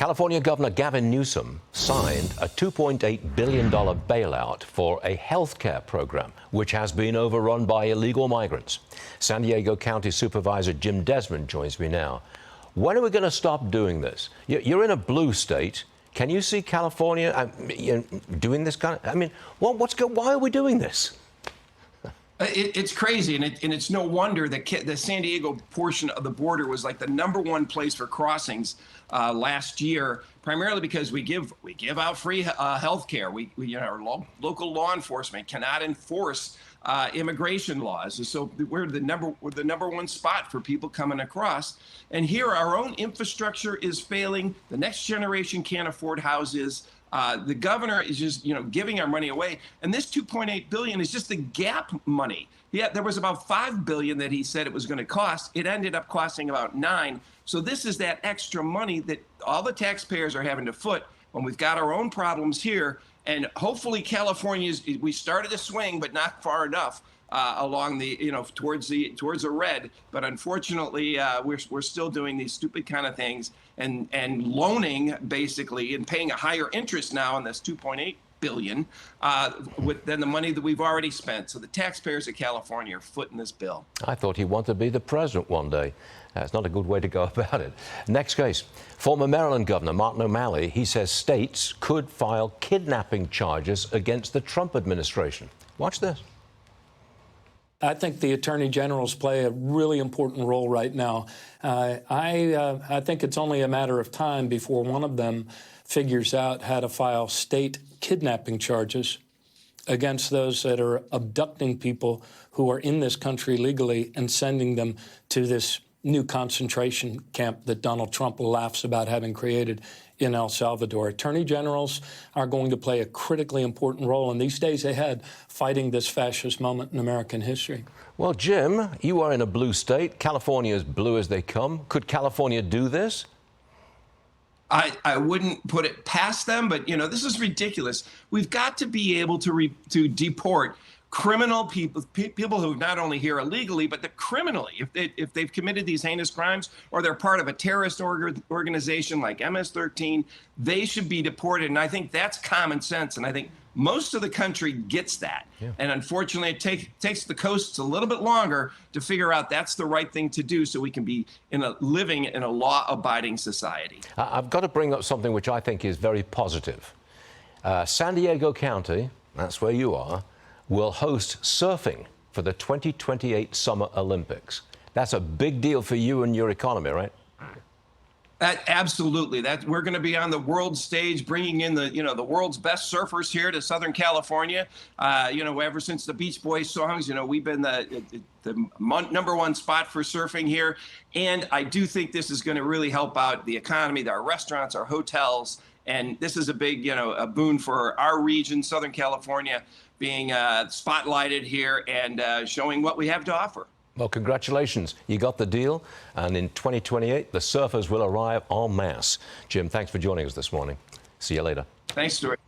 California Governor Gavin Newsom signed a $2.8 billion bailout for a health care program, which has been overrun by illegal migrants. San Diego County Supervisor Desmond joins me now. When are we going to stop doing this? You're in a blue state. Can you see California doing this kind of? Why are we doing this? It's crazy, and it's no wonder that the San Diego portion of the border was like the #1 place for crossings last year, primarily because we give out free health care. Our local law enforcement cannot enforce immigration laws, so we're the #1 spot for people coming across. And here, our own infrastructure is failing. The next generation can't afford houses. The governor is just, giving our money away. And this $2.8 billion is just the gap money. Yeah, there was about $5 billion that he said it was going to cost. It ended up costing about $9 billion. So this is that extra money that all the taxpayers are having to foot when we've got our own problems here. And hopefully we started to swing, but not far enough along the, towards the red. But unfortunately, we're still doing these stupid kind of things and loaning basically and paying a higher interest now on this $2.8 billion than the money that we've already spent. So the taxpayers of California are footing this bill. I thought he wanted to be the president one day. That's not a good way to go about it. Next case. Former Maryland Governor Martin O'Malley, he says states could file kidnapping charges against the Trump administration. Watch this. I think the attorney generals play a really important role right now. I think it's only a matter of time before one of them figures out how to file state kidnapping charges against those that are abducting people who are in this country legally and sending them to this new concentration camp that Donald Trump laughs about having created in El Salvador. Attorney generals are going to play a critically important role in these days ahead fighting this fascist moment in American history. Well, Jim, you are in a blue state. California is blue as they come. Could California do this? I wouldn't put it past them, but, this is ridiculous. We've got to be able to deport criminal people who not only here illegally, but criminally, if they've committed these heinous crimes or they're part of a terrorist organization like MS-13, they should be deported. And I think that's common sense. And I think most of the country gets that. Yeah. And unfortunately, it takes the coasts a little bit longer to figure out that's the right thing to do so we can be living in a law-abiding society. I've got to bring up something which I think is very positive. San Diego County, that's where you are, will host surfing for the 2028 Summer Olympics. That's a big deal for you and your economy, right? Absolutely. We're going to be on the world stage, bringing in the world's best surfers here to Southern California. Ever since the Beach Boys songs, we've been the #1 spot for surfing here. And I do think this is going to really help out the economy, our restaurants, our hotels. And this is a big, a boon for our region, Southern California, being spotlighted here and showing what we have to offer. Well, congratulations. You got the deal. And in 2028, the surfers will arrive en masse. Jim, thanks for joining us this morning. See you later. Thanks, Stuart.